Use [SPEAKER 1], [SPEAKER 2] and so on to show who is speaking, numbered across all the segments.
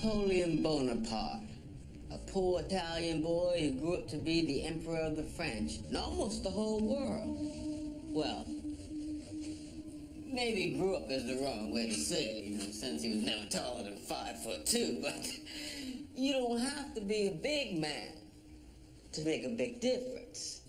[SPEAKER 1] Napoleon Bonaparte, a poor Italian boy who grew up to be the emperor of the French and almost the whole world. Well, maybe grew up is the wrong way to say it, you know, since he was never taller than 5'2", but you don't have to be a big man to make a big difference.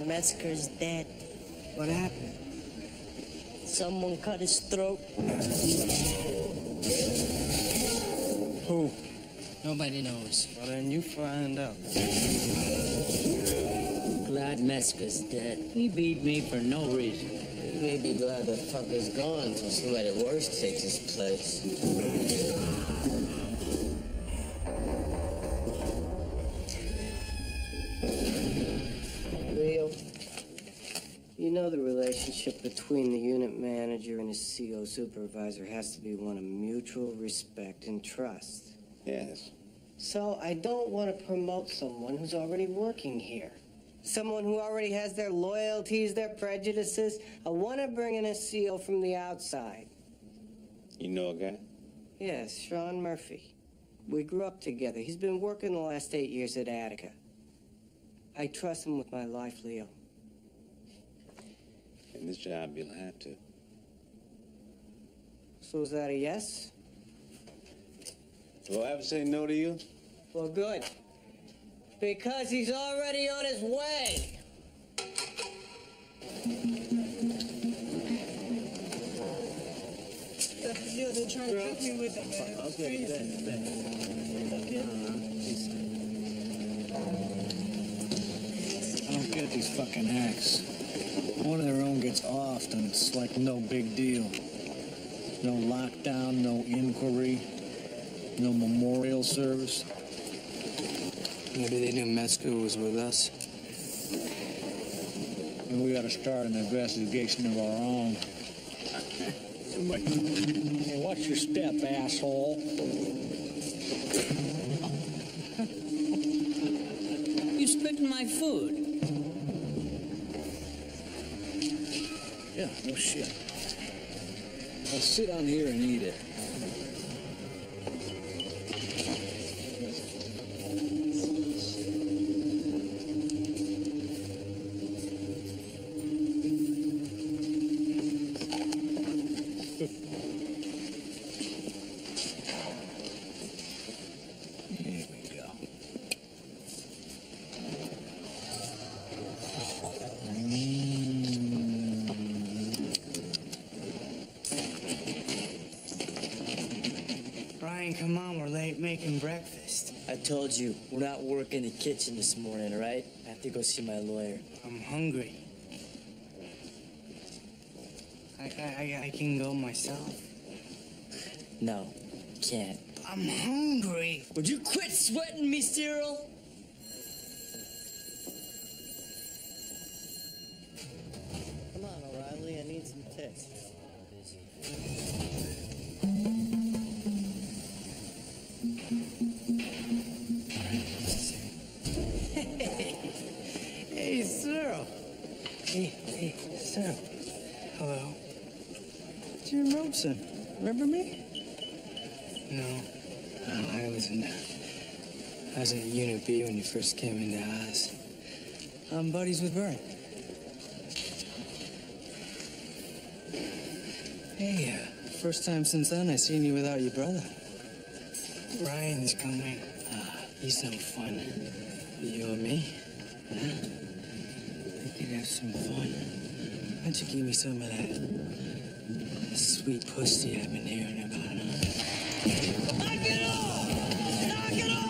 [SPEAKER 2] Mesker's dead.
[SPEAKER 3] What happened?
[SPEAKER 2] Someone cut his throat.
[SPEAKER 3] Who?
[SPEAKER 2] Nobody knows.
[SPEAKER 3] Well, then you find out.
[SPEAKER 2] Glad Mesker's dead. He beat me for no reason.
[SPEAKER 1] You may be glad the fucker's gone until somebody worse takes his place.
[SPEAKER 3] You know the relationship between the unit manager and his CO supervisor has to be one of mutual respect and trust.
[SPEAKER 4] Yes.
[SPEAKER 3] So I don't want to promote someone who's already working here. Someone who already has their loyalties, their prejudices. I want to bring in a CO from the outside.
[SPEAKER 4] You know a guy?
[SPEAKER 3] Yes, Sean Murphy. We grew up together. He's been working the last 8 years at Attica. I trust him with my life, Leo.
[SPEAKER 4] In this job, you'll have to.
[SPEAKER 3] So is that a yes?
[SPEAKER 4] Do I ever say no to you?
[SPEAKER 3] Well, good. Because he's already on his way.
[SPEAKER 5] Yeah, they're trying to trick me with it, man.
[SPEAKER 4] I'll get that.
[SPEAKER 5] I don't get these fucking hacks. One of their own gets offed, and it's like no big deal. No lockdown, no inquiry, no memorial service.
[SPEAKER 3] Maybe they knew Mesker was with us.
[SPEAKER 5] And we ought to start an investigation of our own. Hey, watch your step, asshole.
[SPEAKER 2] You spit in my food.
[SPEAKER 5] Yeah, no shit. I'll sit on here and eat it. Here we go.
[SPEAKER 3] Brian, come on, we're late making breakfast.
[SPEAKER 2] I told you, we're not working the kitchen this morning, all right? I have to go see my lawyer.
[SPEAKER 3] I'm hungry. I can go myself.
[SPEAKER 2] No, can't.
[SPEAKER 3] I'm hungry.
[SPEAKER 2] Would you quit sweating me, Cyril? Come on, O'Reilly, I need some tips.
[SPEAKER 3] Hey, Cyril. Hey, Cyril. Hello.
[SPEAKER 5] Jim Robeson, remember me?
[SPEAKER 2] No. I was in Unit B when you first came into the house. I'm buddies with Vern. Hey, first time since then I seen you without your brother. Ryan's coming. He's no fun. You and me? Huh? We could have some fun. Why don't you give me some of that sweet pussy I've been hearing about, huh? Knock it off! Knock it off!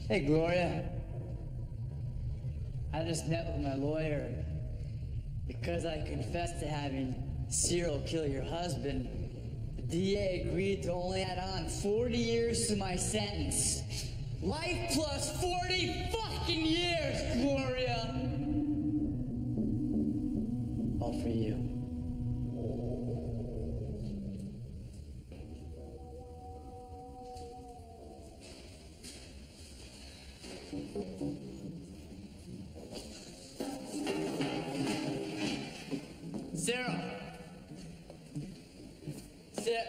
[SPEAKER 2] Hey, Gloria. I just met with my lawyer. Because I confessed to having Cyril kill your husband, the DA agreed to only add on 40 years to my sentence. Life plus 40 fucking years, Gloria! All for you. Sarah! Sit!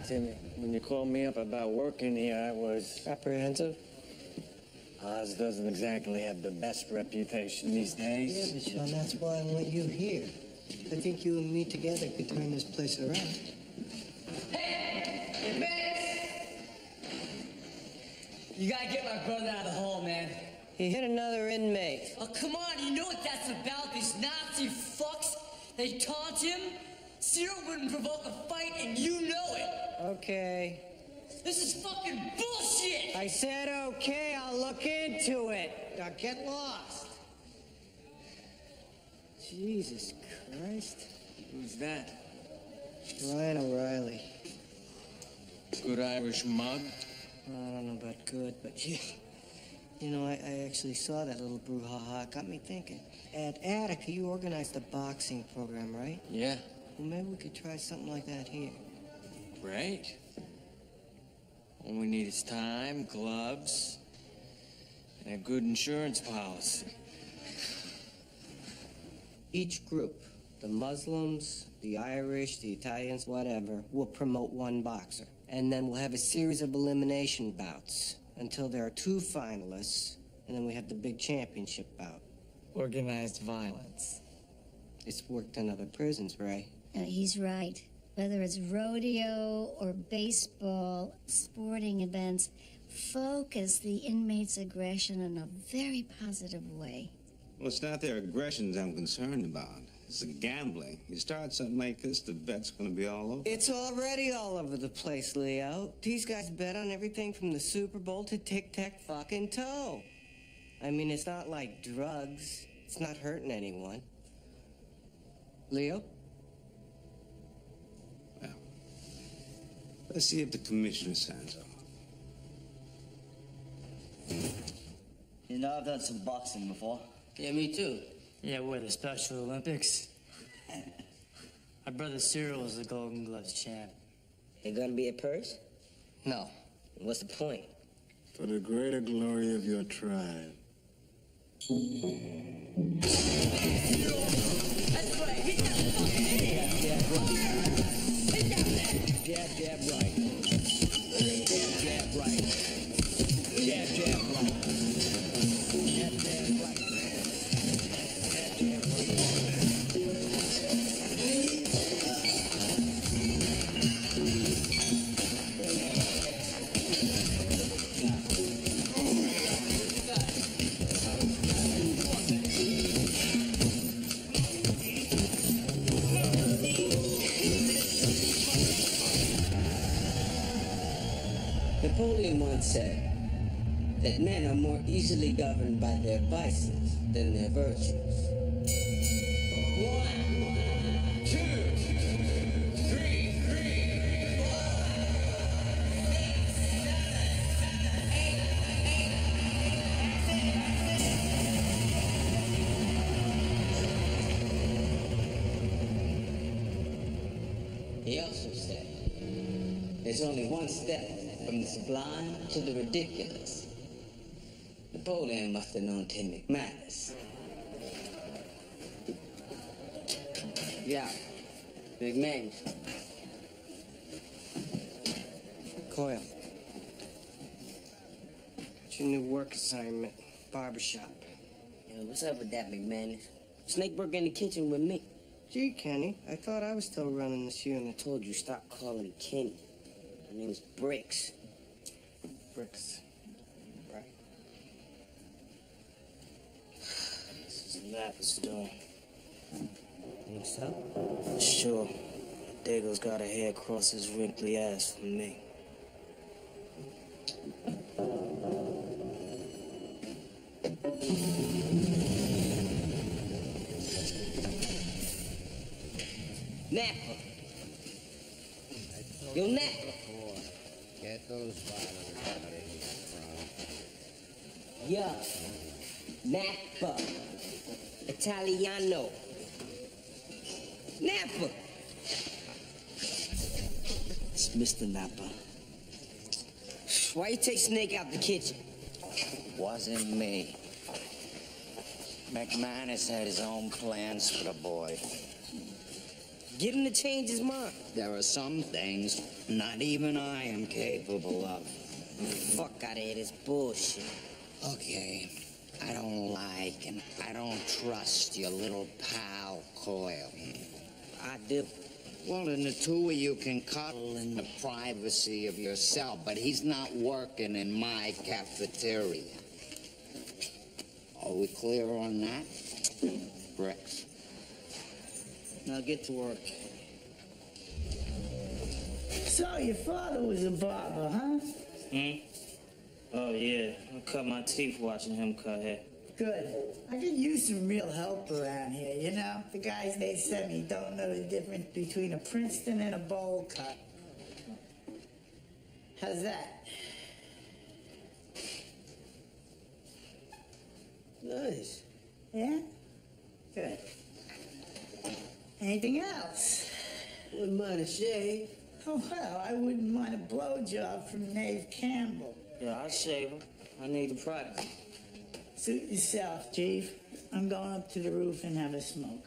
[SPEAKER 5] Timmy, when you called me up about working here, I was
[SPEAKER 3] Apprehensive?
[SPEAKER 5] Oz doesn't exactly have the best reputation these days.
[SPEAKER 3] Yeah, but Sean, that's why I want you here. I think you and me together could turn this place around.
[SPEAKER 2] Hey, you gotta get my brother out of the hole, man.
[SPEAKER 3] He hit another inmate.
[SPEAKER 2] Oh, come on, you know what that's about, these Nazi fucks. They taunt him. Cyril wouldn't provoke a fight, and you know it.
[SPEAKER 3] Okay.
[SPEAKER 2] This is fucking bullshit!
[SPEAKER 3] I said okay, I'll look into it. Now get lost. Jesus Christ.
[SPEAKER 5] Who's that?
[SPEAKER 3] Ryan O'Reilly.
[SPEAKER 5] Good Irish mug?
[SPEAKER 3] I don't know about good, but you know, I actually saw that little brouhaha. It got me thinking. At Attica, you organized a boxing program, right?
[SPEAKER 5] Yeah.
[SPEAKER 3] Well, maybe we could try something like that here.
[SPEAKER 5] Great. All we need is time, gloves, and a good insurance policy.
[SPEAKER 3] Each group, the Muslims, the Irish, the Italians, whatever, will promote one boxer. And then we'll have a series of elimination bouts until there are 2 finalists, and then we have the big championship bout.
[SPEAKER 2] Organized violence.
[SPEAKER 3] It's worked in other prisons, Ray.
[SPEAKER 6] He's right. Whether it's rodeo or baseball, sporting events, focus the inmates' aggression in a very positive way.
[SPEAKER 4] Well, it's not their aggressions I'm concerned about. It's the gambling. You start something like this, the bet's gonna be all over.
[SPEAKER 3] It's already all over the place, Leo. These guys bet on everything from the Super Bowl to tic-tac-fucking-toe. I mean, it's not like drugs. It's not hurting anyone. Leo?
[SPEAKER 4] Well, let's see if the commissioner signs off.
[SPEAKER 7] You know, I've done some boxing before.
[SPEAKER 1] Yeah, me too.
[SPEAKER 2] Yeah, what, the Special Olympics? My brother Cyril was the Golden Gloves champ.
[SPEAKER 1] It gonna be a purse?
[SPEAKER 3] No.
[SPEAKER 1] What's the point?
[SPEAKER 5] For the greater glory of your tribe.
[SPEAKER 2] That's right, hit that fucking idiot! Hit that man!
[SPEAKER 5] Jab, jab, right. Jab, jab, right. Jab, jab, right. Jab, jab, right. Jab, jab, right.
[SPEAKER 1] Napoleon once said that men are more easily governed by their vices than their virtues. 1, 2, 3, 4, 6, 7, 8. He also said, there's only one step from the sublime to the ridiculous. Napoleon must have known Tim McManus. Yeah, McManus.
[SPEAKER 3] Coyle. What's your new work assignment? Barbershop.
[SPEAKER 1] Yo, what's up with that, McManus? Snake work in the kitchen with me.
[SPEAKER 3] Gee, Kenny, I thought I was still running this unit.
[SPEAKER 1] I told you, stop calling me Kenny. My name's Bricks.
[SPEAKER 3] Bricks. Right.
[SPEAKER 2] This is Lapis doing.
[SPEAKER 1] Think so?
[SPEAKER 2] Sure. Dago's got a hair across his wrinkly ass for me.
[SPEAKER 1] Napper. Yo, Napper.
[SPEAKER 8] Get those bottles out of here from.
[SPEAKER 1] Yo, Napper. Italiano. Napper.
[SPEAKER 2] It's Mr. Napa.
[SPEAKER 1] Why you take Snake out the kitchen?
[SPEAKER 8] Wasn't me. McManus had his own plans for the boy.
[SPEAKER 1] Get him to change his mind.
[SPEAKER 8] There are some things not even I am capable of.
[SPEAKER 1] Fuck out of here, this bullshit.
[SPEAKER 8] Okay, I don't like and I don't trust your little pal, Coyle.
[SPEAKER 1] I do.
[SPEAKER 8] Well, then the two of you can cuddle in the privacy of your cell, but he's not working in my cafeteria. Are we clear on that? Bricks.
[SPEAKER 2] Now get to work.
[SPEAKER 9] So your father was a barber, huh?
[SPEAKER 2] Oh, yeah. I cut my teeth watching him cut hair.
[SPEAKER 9] Good. I could use some real help around here, you know? The guys they sent me don't know the difference between a Princeton and a bowl cut. How's that?
[SPEAKER 1] Nice.
[SPEAKER 9] Yeah? Good. Anything else?
[SPEAKER 1] Wouldn't mind a shave.
[SPEAKER 9] Oh, well, I wouldn't mind a blowjob from Nave Campbell.
[SPEAKER 2] Yeah, I'll shave him. I need the practice.
[SPEAKER 9] Suit yourself, Chief. I'm going up to the roof and have a smoke.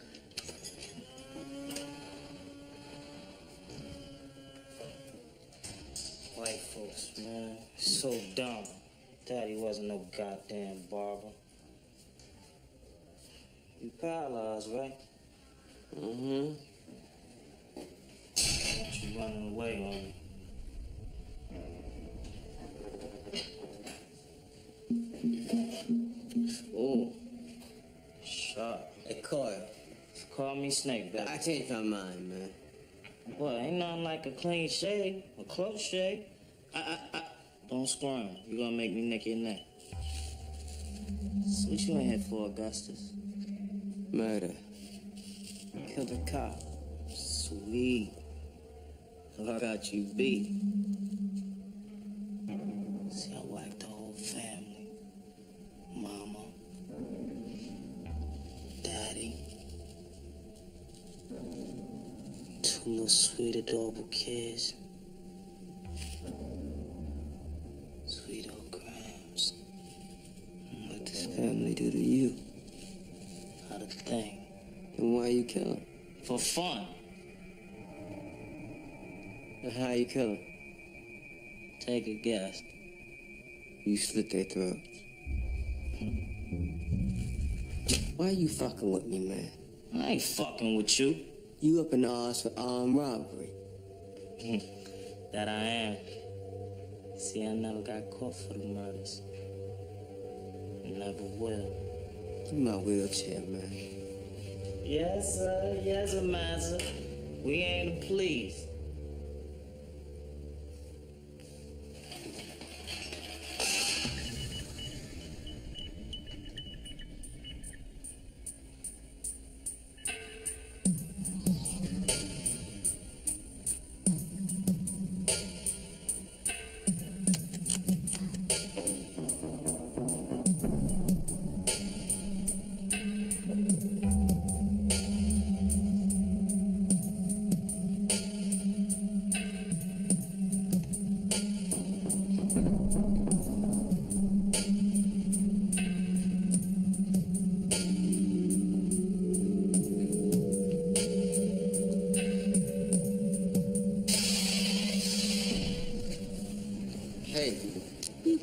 [SPEAKER 2] White folks, man. So dumb. Daddy wasn't no goddamn barber. You paralyzed, right?
[SPEAKER 1] Mm-hmm.
[SPEAKER 2] You running away on me.
[SPEAKER 1] Ooh.
[SPEAKER 2] Sharp.
[SPEAKER 1] Hey, Coyle.
[SPEAKER 2] Call me Snake, baby.
[SPEAKER 1] I changed my mind, man.
[SPEAKER 2] Well, ain't nothing like a clean shave, a close shave. Don't squirm. You're gonna make me nick your neck. So what you in here for, Augustus?
[SPEAKER 1] Murder.
[SPEAKER 2] Killed a cop.
[SPEAKER 1] Sweet. I got you beat.
[SPEAKER 2] See, I whacked the whole family. Mama. Daddy. Two little sweet adorable kids. Sweet old Grams.
[SPEAKER 1] What does family do to you?
[SPEAKER 2] Not a thing.
[SPEAKER 1] And why you kill him?
[SPEAKER 2] For fun.
[SPEAKER 1] And how you kill him?
[SPEAKER 2] Take a guess.
[SPEAKER 1] You slit their throats. Why you fucking with me, man?
[SPEAKER 2] I ain't fucking with you.
[SPEAKER 1] You up in the odds for armed robbery.
[SPEAKER 2] That I am. See, I never got caught for the murders. Never will.
[SPEAKER 1] In my wheelchair, man.
[SPEAKER 2] Yes, sir. Yes, sir, master. We ain't pleased.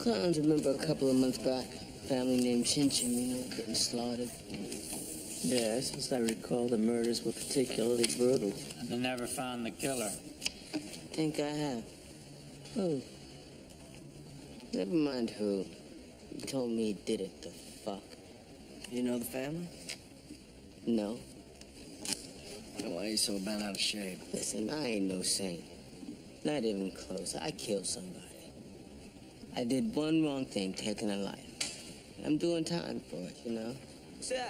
[SPEAKER 1] clowns remember a couple of months back? Family named Chin Chin, getting slaughtered.
[SPEAKER 2] Yes, as I recall, the murders were particularly brutal.
[SPEAKER 5] And they never found the killer.
[SPEAKER 1] Think I have. Who? Never mind who. He told me he did it, the fuck.
[SPEAKER 2] You know the family?
[SPEAKER 1] No.
[SPEAKER 2] Then why are you so bent out of shape?
[SPEAKER 1] Listen, I ain't no saint. Not even close. I killed somebody. I did one wrong thing, taking a life. I'm doing time for it, Sir,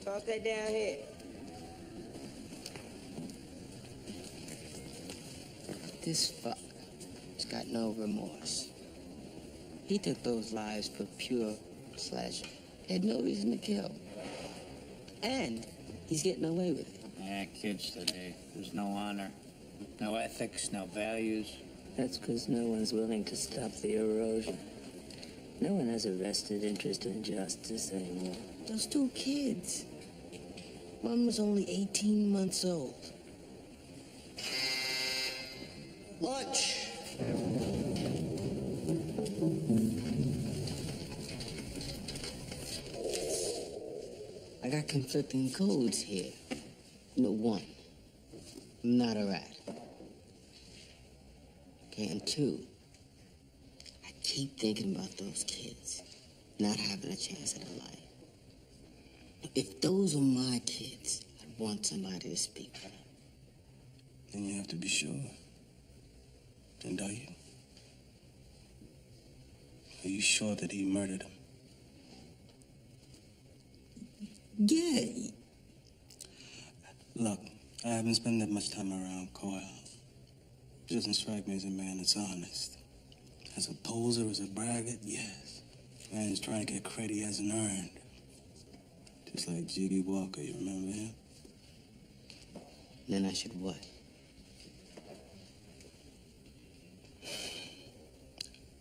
[SPEAKER 1] toss that down here. This fuck has got no remorse. He took those lives for pure pleasure. Had no reason to kill. And he's getting away with it.
[SPEAKER 5] Yeah, kids today. There's no honor, no ethics, no values.
[SPEAKER 2] That's because no one's willing to stop the erosion. No one has a vested interest in justice anymore.
[SPEAKER 1] Those two kids. One was only 18 months old. Lunch. I got conflicting codes here. One, I'm not a rat. Okay, and two, I keep thinking about those kids not having a chance at a life. If those were my kids, I'd want somebody to speak for them.
[SPEAKER 10] Then you have to be sure. And are you? Are you sure that he murdered him?
[SPEAKER 1] Yeah.
[SPEAKER 10] Look, I haven't spent that much time around Coyle. He doesn't strike me as a man that's honest. As a poser, as a braggart, yes. Man's trying to get credit he hasn't earned. Just like Jiggy Walker, you remember him?
[SPEAKER 1] Then I should what?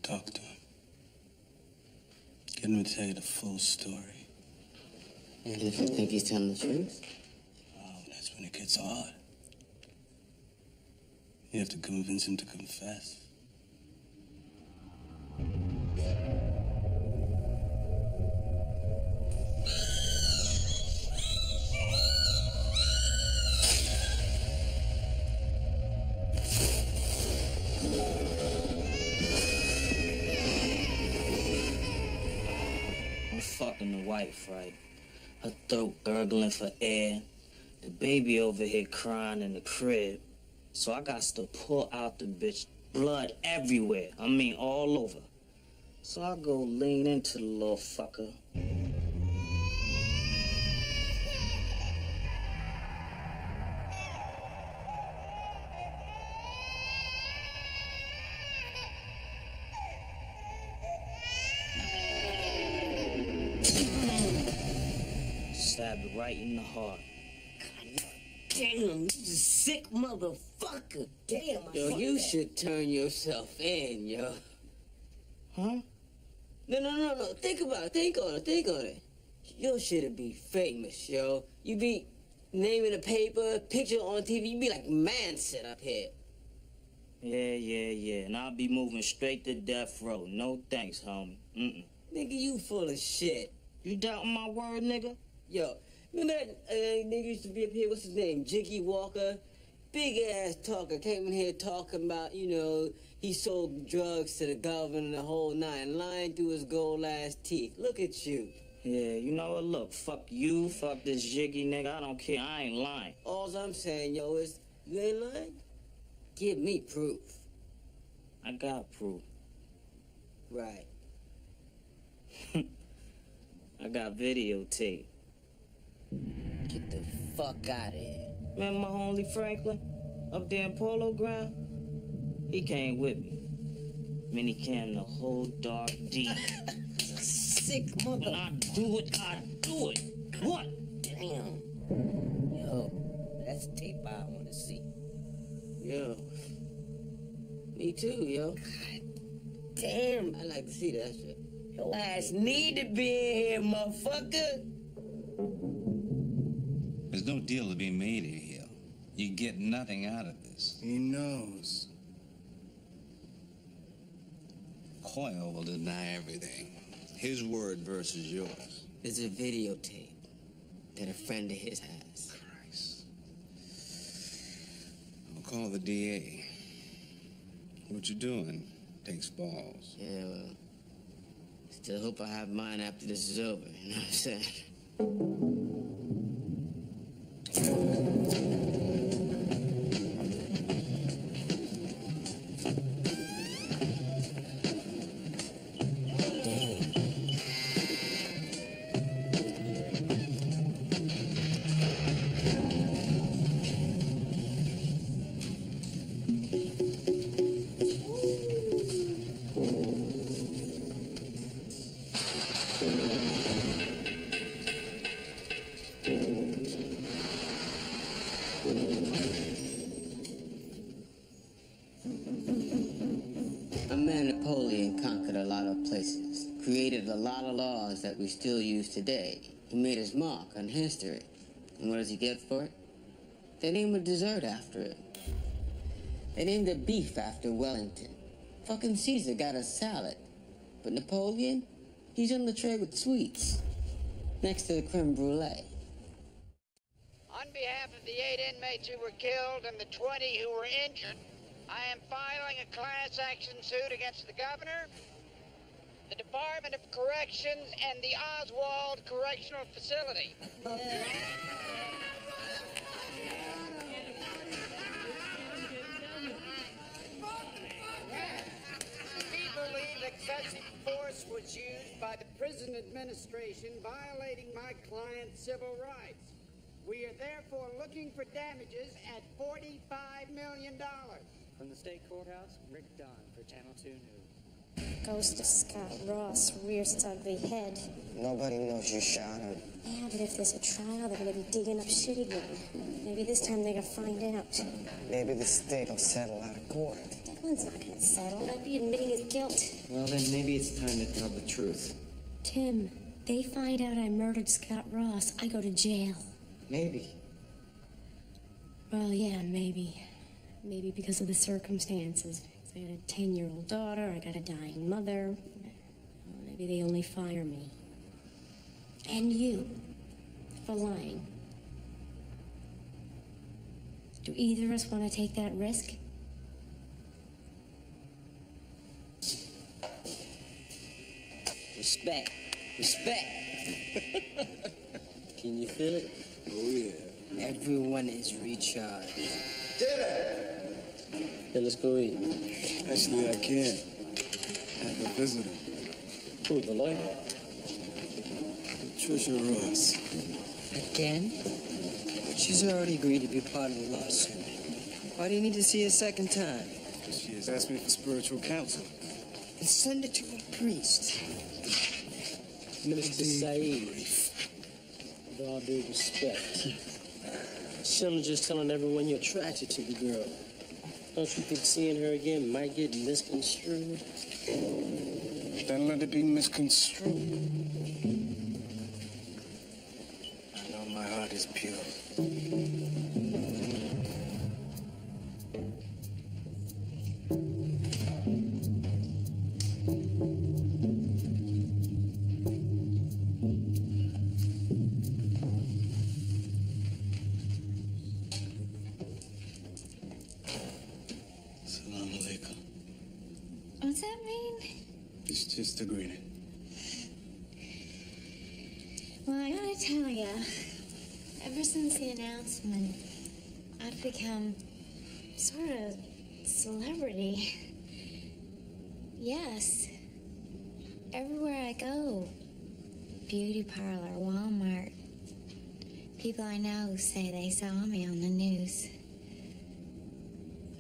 [SPEAKER 10] Talk to him. Get him to tell you the full story.
[SPEAKER 1] And if you think he's telling the truth?
[SPEAKER 10] Oh, that's when it gets hard. You have to convince him to confess.
[SPEAKER 3] I'm fucking the wife, right? Her throat gurgling for air. The baby over here crying in the crib. So I got to pull out the bitch. Blood everywhere. I mean, all over. So I go lean into the little fucker. Stab it right in the heart.
[SPEAKER 1] Damn, you a sick motherfucker. Damn, yo, you should turn yourself in, yo.
[SPEAKER 3] Huh?
[SPEAKER 1] No. Think about it. Think on it. Your shit'd be famous, yo. You be name in the paper, picture on TV. You be like Manson up here.
[SPEAKER 3] Yeah. And I'll be moving straight to death row. No thanks, homie.
[SPEAKER 1] Nigga, you full of shit.
[SPEAKER 3] You doubting my word, nigga?
[SPEAKER 1] Yo, remember that nigga used to be up here, what's his name, Jiggy Walker? Big ass talker, came in here talking about, he sold drugs to the governor, the whole nine, lying through his gold ass teeth. Look at you.
[SPEAKER 3] Yeah, you know what, look, fuck you, fuck this Jiggy nigga, I don't care, I ain't lying.
[SPEAKER 1] All I'm saying, yo, is, you ain't lying? Give me proof.
[SPEAKER 3] I got proof.
[SPEAKER 1] Right.
[SPEAKER 3] I got videotape.
[SPEAKER 1] Get the fuck out of here.
[SPEAKER 3] Remember my homie Franklin? Up there in Polo Ground? He came with me. Mini cam the whole dark deep.
[SPEAKER 1] Sick mother.
[SPEAKER 3] When I do it. What?
[SPEAKER 1] Damn. Yo, that's the tape I want to see. Yo. Me too, yo. God damn. I like to see that shit. Your ass need to be in here, motherfucker.
[SPEAKER 4] There's no deal to be made here, Hill. You get nothing out of this.
[SPEAKER 10] He knows.
[SPEAKER 4] Coyle will deny everything. His word versus yours.
[SPEAKER 1] There's a videotape that a friend of his has.
[SPEAKER 4] Christ. I'll call the DA. What you doing? Takes balls.
[SPEAKER 1] Yeah, well, still hope I have mine after this is over, you know what I'm saying? Our man Napoleon conquered a lot of places, created a lot of laws that we still use today. He made his mark on history. And what does he get for it? They named a dessert after it. They named a beef after Wellington. Fucking Caesar got a salad. But Napoleon, he's on the tray with sweets, next to the creme brulee.
[SPEAKER 11] On behalf of the 8 inmates who were killed and the 20 who were injured, I am filing a class action suit against the governor, the Department of Corrections, and the Oswald Correctional Facility. We believe excessive force was used by the prison administration, violating my client's civil rights. We are therefore looking for damages at $45 million.
[SPEAKER 12] From the state courthouse, Rick Dunn for Channel 2 News.
[SPEAKER 13] Ghost of Scott Ross rears its ugly head.
[SPEAKER 3] Nobody knows you shot him.
[SPEAKER 13] Yeah, but if there's a trial, they're gonna be digging up shit again. Maybe this time they're gonna find out.
[SPEAKER 3] Maybe the state will settle out of court.
[SPEAKER 13] Declan's not gonna settle. They'll be admitting his guilt.
[SPEAKER 3] Well, then maybe it's time to tell the truth.
[SPEAKER 13] Tim, they find out I murdered Scott Ross, I go to jail.
[SPEAKER 3] Maybe.
[SPEAKER 13] Well, yeah, maybe. Maybe because of the circumstances. I got a 10-year-old daughter, I got a dying mother. Maybe they only fire me. And you, for lying. Do either of us want to take that risk?
[SPEAKER 1] Respect. Respect. Can you feel it?
[SPEAKER 10] Oh, yeah.
[SPEAKER 1] Everyone is recharged.
[SPEAKER 10] Dinner!
[SPEAKER 1] Hey, let's go eat.
[SPEAKER 10] Actually, I can't. I have a visitor.
[SPEAKER 1] Who, the lawyer?
[SPEAKER 10] Patricia Ross.
[SPEAKER 3] Again? She's already agreed to be part of the lawsuit. Why do you need to see her a second time?
[SPEAKER 10] She has asked me for spiritual counsel.
[SPEAKER 3] And send it to a priest.
[SPEAKER 2] Minister Saeed, with all due respect, Shim's just telling everyone you're attracted to the girl. Don't you think seeing her again might get misconstrued?
[SPEAKER 10] Then let it be misconstrued. I know my heart is pure.
[SPEAKER 13] What's that mean?
[SPEAKER 10] It's just a greeting.
[SPEAKER 13] Well, I gotta tell ya, ever since the announcement, I've become sort of celebrity. Yes. Everywhere I go. Beauty parlor, Walmart. People I know say they saw me on the news.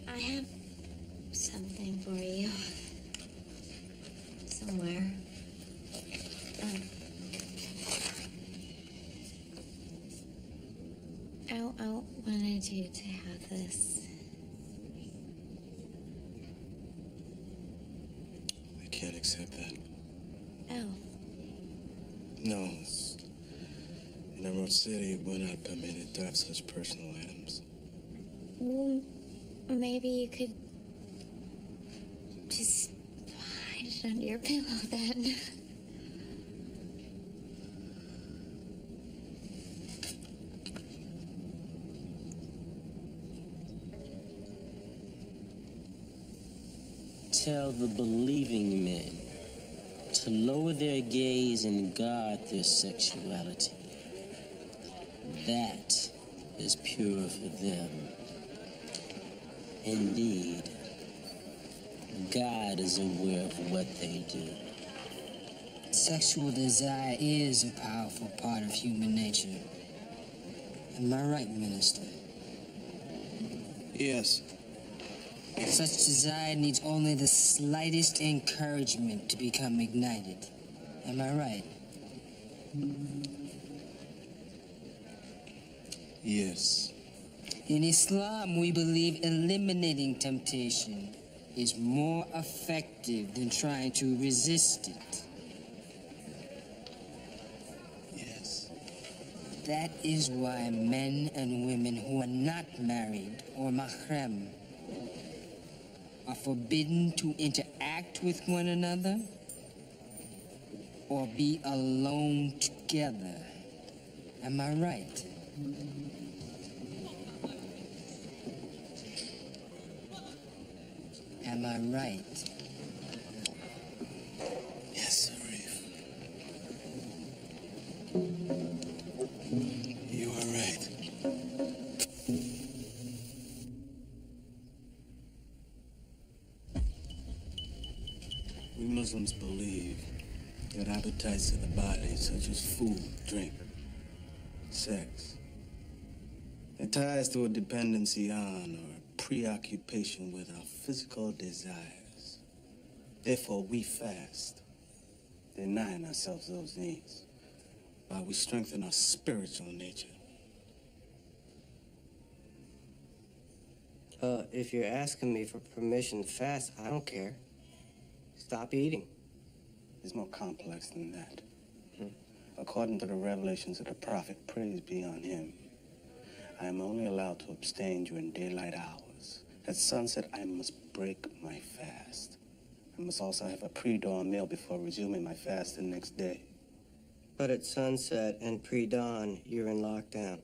[SPEAKER 13] I have something for you. Somewhere. I wanted you to have this.
[SPEAKER 10] I can't accept that.
[SPEAKER 13] Oh.
[SPEAKER 10] No. In Emerald City, we're not permitted to have such personal items.
[SPEAKER 13] Well, maybe you could just, I
[SPEAKER 6] it under your pillow then.
[SPEAKER 1] Tell the believing men to lower their gaze and guard their sexuality. That is pure for them. Indeed, God is aware of what they do.
[SPEAKER 2] Sexual desire is a powerful part of human nature. Am I right, Minister?
[SPEAKER 10] Yes.
[SPEAKER 2] Such desire needs only the slightest encouragement to become ignited. Am I right?
[SPEAKER 10] Yes.
[SPEAKER 2] In Islam, we believe eliminating temptation is more effective than trying to resist it.
[SPEAKER 10] Yes.
[SPEAKER 2] That is why men and women who are not married or mahram are forbidden to interact with one another or be alone together. Am I right? Am I right?
[SPEAKER 10] Yes, Arif. You are right. We Muslims believe that appetites of the body, such as food, drink, sex, it ties to a dependency on or a preoccupation with our physical desires. Therefore, we fast, denying ourselves those needs, while we strengthen our spiritual nature.
[SPEAKER 3] If you're asking me for permission to fast, I don't care. Stop eating.
[SPEAKER 10] It's more complex than that. According to the revelations of the prophet, praise be on him, I am only allowed to abstain during daylight hours. At sunset, I must break my fast. I must also have a pre-dawn meal before resuming my fast the next day.
[SPEAKER 3] But at sunset and pre-dawn, you're in lockdown.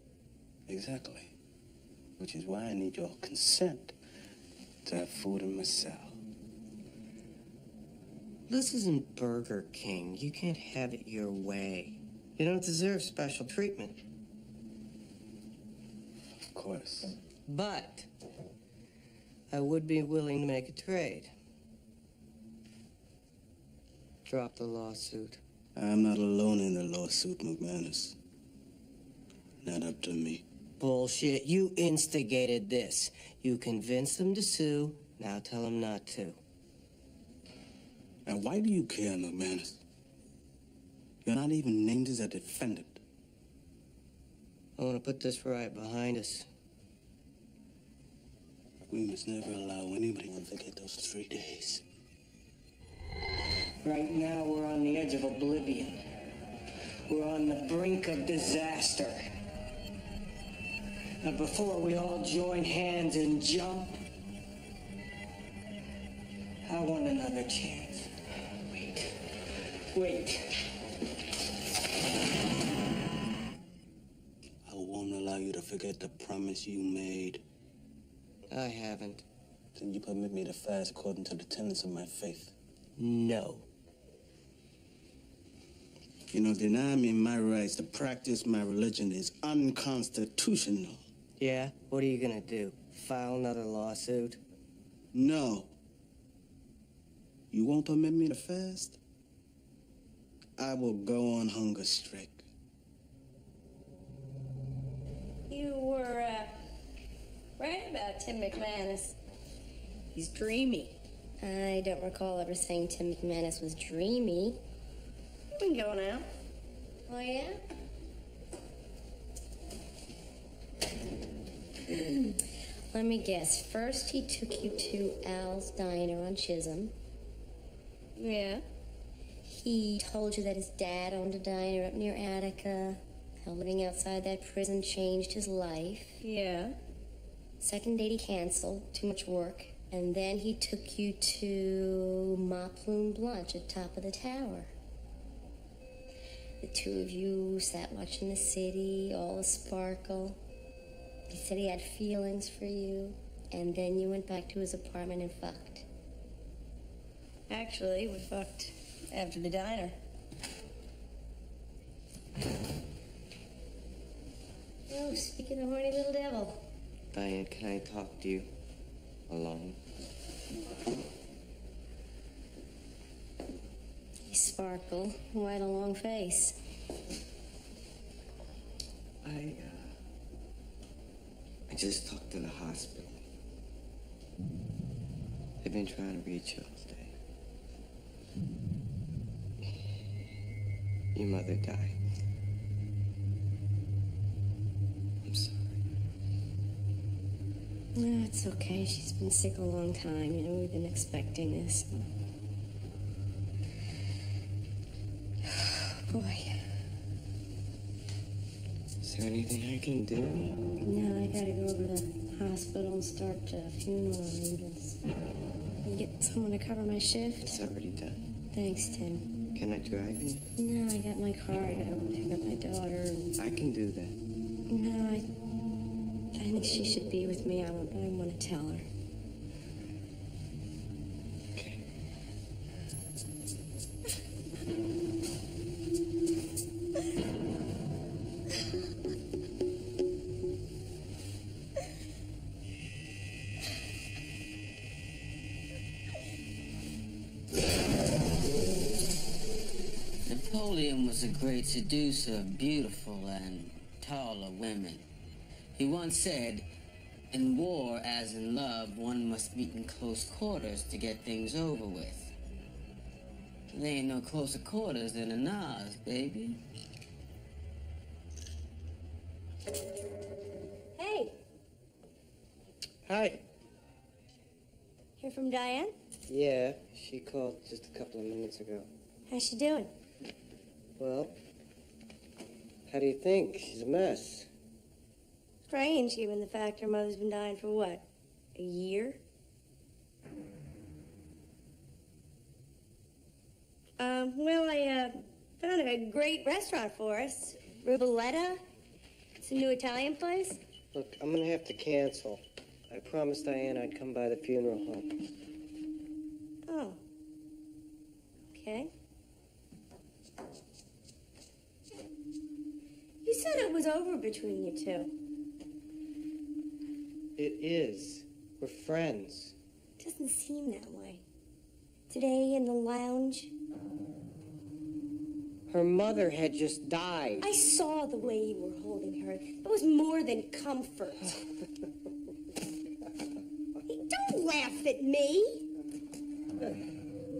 [SPEAKER 10] Exactly. Which is why I need your consent to have food in my cell.
[SPEAKER 3] This isn't Burger King. You can't have it your way. You don't deserve special treatment.
[SPEAKER 10] Of course.
[SPEAKER 3] But I would be willing to make a trade. Drop the lawsuit.
[SPEAKER 10] I'm not alone in the lawsuit, McManus. Not up to me.
[SPEAKER 3] Bullshit. You instigated this. You convinced them to sue. Now tell them not to.
[SPEAKER 10] And why do you care, McManus? You're not even named as a defendant.
[SPEAKER 3] I want to put this right behind us.
[SPEAKER 10] We must never allow anybody to forget those 3 days.
[SPEAKER 3] Right now, we're on the edge of oblivion. We're on the brink of disaster. And before we all join hands and jump, I want another chance. Wait.
[SPEAKER 10] I won't allow you to forget the promise you made.
[SPEAKER 3] I haven't.
[SPEAKER 10] Then you permit me to fast according to the tenets of my faith?
[SPEAKER 3] No.
[SPEAKER 10] You know, denying me my rights to practice my religion is unconstitutional.
[SPEAKER 3] Yeah? What are you gonna do? File another lawsuit?
[SPEAKER 10] No. You won't permit me to fast? I will go on hunger strike.
[SPEAKER 13] You were, right about Tim McManus. He's dreamy. I don't recall ever saying Tim McManus was dreamy. We can go now. Oh, yeah? Let me guess. First, he took you to Al's diner on Chisholm. Yeah. He told you that his dad owned a diner up near Attica. How living outside that prison changed his life. Yeah. Second date he canceled. Too much work. And then he took you to Ma Plume Blanche at top of the tower. The two of you sat watching the city, all the sparkle. He said he had feelings for you. And then you went back to his apartment and fucked. Actually, we fucked after the diner. Oh, speaking of horny little devil.
[SPEAKER 3] Diane, can I talk to you alone?
[SPEAKER 13] You sparkle, white a long face.
[SPEAKER 3] I just talked to the hospital. They've been trying to reach you all day. Your mother died. I'm sorry.
[SPEAKER 13] No, it's okay. She's been sick a long time. You know, we've been expecting this. Boy.
[SPEAKER 3] Is there anything I can do?
[SPEAKER 13] No, I gotta go over to the hospital and start funeral arrangements. Can you get someone to cover my shift?
[SPEAKER 3] It's already done.
[SPEAKER 13] Thanks, Tim.
[SPEAKER 3] Can I drive you?
[SPEAKER 13] No, I got my car. I gotta pick up my daughter.
[SPEAKER 3] I can do that.
[SPEAKER 13] No, I think she should be with me. I want to tell her.
[SPEAKER 1] Napoleon was a great seducer of beautiful and taller women. He once said, in war, as in love, one must meet in close quarters to get things over with. There ain't no closer quarters than in ours, baby.
[SPEAKER 13] Hey,
[SPEAKER 3] Hi.
[SPEAKER 13] hear from Diane?
[SPEAKER 3] Yeah, she called just a couple of minutes ago.
[SPEAKER 13] How's she doing?
[SPEAKER 3] Well, how do you think? She's a mess.
[SPEAKER 13] Strange, given the fact her mother's been dying for what? A year? Well, I found a great restaurant for us. Ruboletta. It's a new Italian place.
[SPEAKER 3] Look, I'm gonna have to cancel. I promised Diane I'd come by the funeral home.
[SPEAKER 13] Oh. Okay. You said it was over between you two.
[SPEAKER 3] It is. We're friends.
[SPEAKER 13] Doesn't seem that way. Today in the lounge,
[SPEAKER 3] Her mother had just died.
[SPEAKER 13] I saw the way you were holding her. It was more than comfort. Hey, don't laugh at me.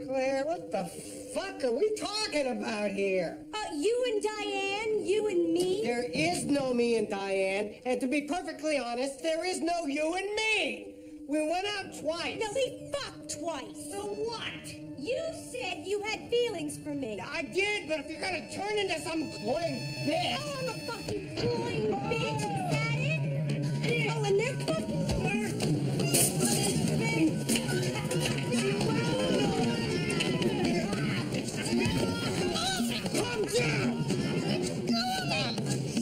[SPEAKER 3] Claire, what the fuck are we talking about here?
[SPEAKER 13] You and Diane, you and me.
[SPEAKER 3] There is no me and Diane, and to be perfectly honest, there is no you and me. We went out twice.
[SPEAKER 13] No, we fucked twice.
[SPEAKER 3] So what?
[SPEAKER 13] You said you had feelings for me.
[SPEAKER 3] I did, but if you're gonna turn into some cloying bitch.
[SPEAKER 13] Oh, I'm a fucking cloying bitch. Is that it? Oh, and they're fucking...
[SPEAKER 3] Calm down!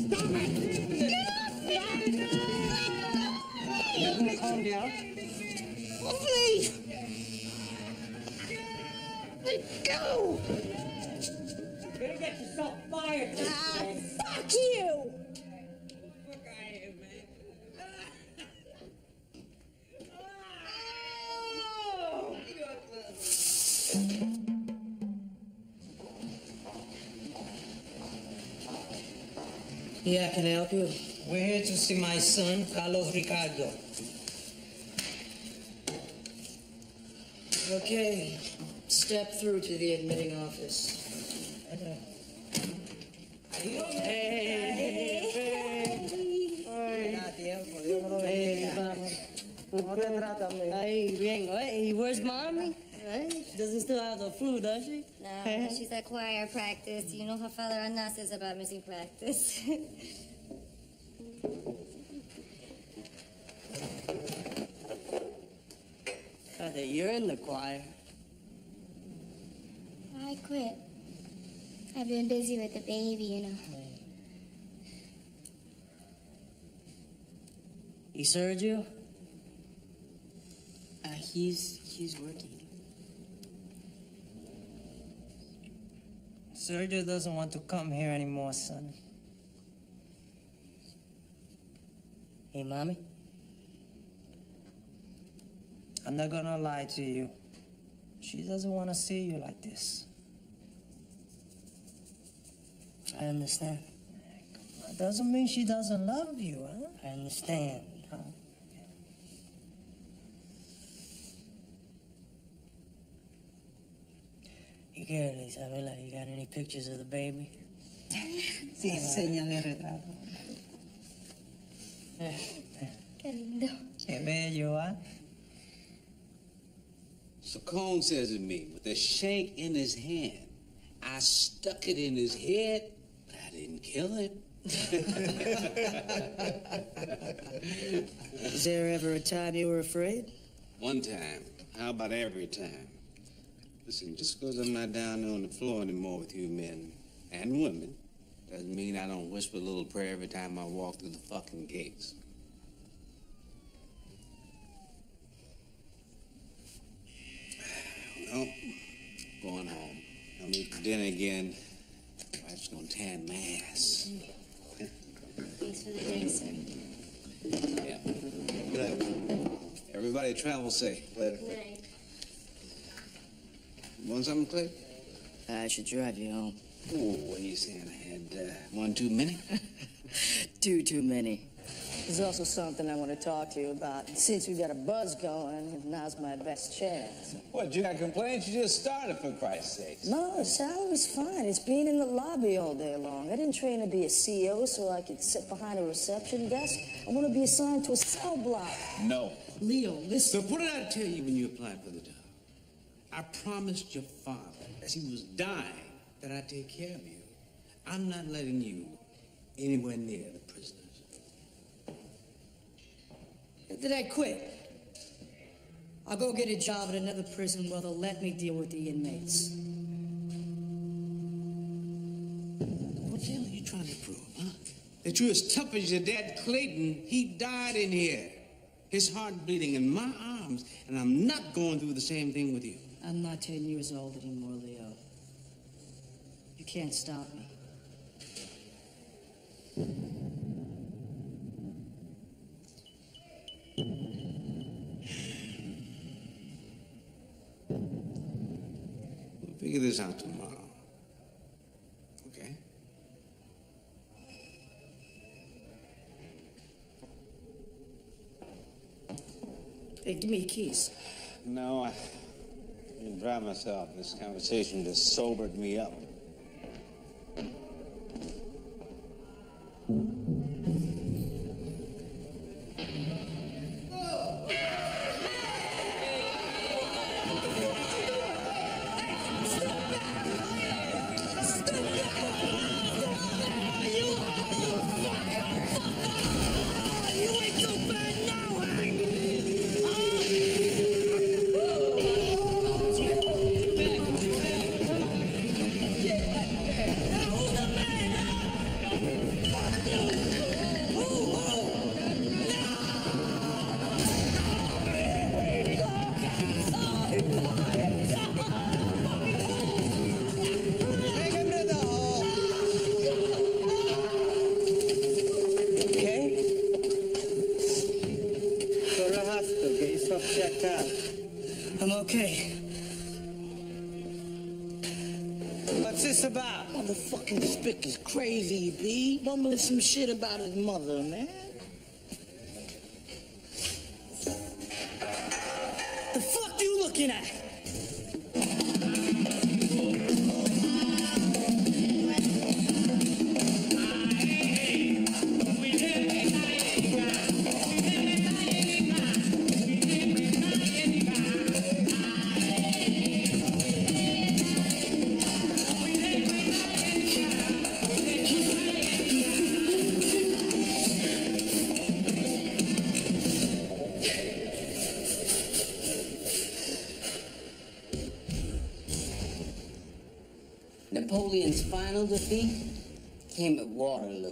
[SPEAKER 3] Stop it! You gonna calm down? Please! Let go! You're gonna get yourself fired.
[SPEAKER 13] Fuck you!
[SPEAKER 2] Yeah, can I help you? We're here to see my son, Carlos Ricardo. Okay, step through to the admitting office.
[SPEAKER 14] Hey, bien. Hey, where's mommy? Hey, she doesn't still have the flu, does she?
[SPEAKER 6] No, she's at choir practice. You know her father Anas is about missing practice.
[SPEAKER 14] that you're in the choir.
[SPEAKER 15] I quit. I've been busy with the baby, you know.
[SPEAKER 14] He served you? He's working. Sergio doesn't want to come here anymore, son. Hey, Mommy? I'm not gonna lie to you. She doesn't want to see you like this. I understand. That doesn't mean she doesn't love you, huh? I understand, huh? You care, Isabella? You got any pictures of the baby?
[SPEAKER 9] Sí, enséñale retrato.
[SPEAKER 15] Qué lindo.
[SPEAKER 14] Qué bello, huh?
[SPEAKER 4] So Cone says to me, with a shank in his hand, I stuck it in his head, but I didn't kill him.
[SPEAKER 14] Was there ever a time you were afraid?
[SPEAKER 4] One time. How about every time? Listen, just because I'm not down there on the floor anymore with you men and women, doesn't mean I don't whisper a little prayer every time I walk through the fucking gates. Well, going home. I'll meet for dinner again. Wife's gonna tan my ass.
[SPEAKER 15] Thanks for the drink, sir.
[SPEAKER 4] Yeah. Good. Everybody travel safe. Later.
[SPEAKER 15] Night.
[SPEAKER 4] Want something, Clay?
[SPEAKER 14] I should drive you home.
[SPEAKER 4] Oh, what are you saying? I had one too many?
[SPEAKER 14] Too many. There's also something I want to talk to you about. Since we got a buzz going, now's my best chance.
[SPEAKER 4] What, you got complaints? You just started, for Christ's sake.
[SPEAKER 14] No, the salary's fine. It's being in the lobby all day long. I didn't train to be a CEO so I could sit behind a reception desk. I want to be assigned to a cell block.
[SPEAKER 4] No.
[SPEAKER 14] Leo, listen.
[SPEAKER 4] So what did I tell you when you applied for the job? I promised your father, as he was dying, that I'd take care of you. I'm not letting you anywhere near the prisoners.
[SPEAKER 14] Did I quit? I'll go get a job at another prison where they'll let me deal with the inmates.
[SPEAKER 4] What the hell are you trying to prove, huh? That you're as tough as your dad, Clayton. He died in here. His heart bleeding in my arms, and I'm not going through the same thing with you.
[SPEAKER 14] I'm not 10 years old anymore, Leo. You can't stop me.
[SPEAKER 4] We'll figure this out tomorrow. Okay?
[SPEAKER 14] Hey, give me your keys.
[SPEAKER 4] No, I can drive myself. This conversation just sobered me up.
[SPEAKER 14] I'm okay.
[SPEAKER 9] What's this about?
[SPEAKER 14] Motherfucking Spick is crazy, B. Mumbling some shit about his mother, man. The fuck you looking at?
[SPEAKER 1] Napoleon's final defeat came at Waterloo.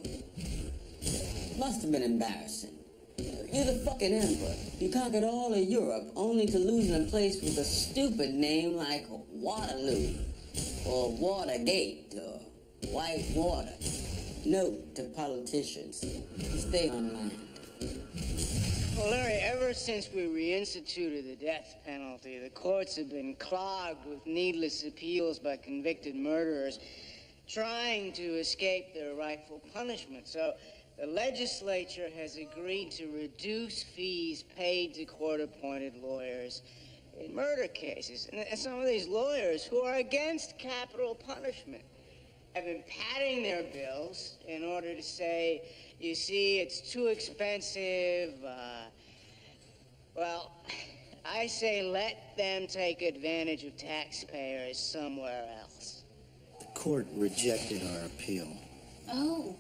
[SPEAKER 1] Must have been embarrassing. You're the fucking emperor. You conquered all of Europe only to lose in a place with a stupid name like Waterloo, or Watergate, or White Water. Note to politicians, stay on land.
[SPEAKER 3] Well, Larry, ever since we reinstituted the death penalty, the courts have been clogged with needless appeals by convicted murderers trying to escape their rightful punishment. So the legislature has agreed to reduce fees paid to court-appointed lawyers in murder cases. And some of these lawyers who are against capital punishment have been padding their bills in order to say, you see, it's too expensive. Well, I say let them take advantage of taxpayers somewhere else.
[SPEAKER 16] The court rejected our appeal.
[SPEAKER 15] Oh.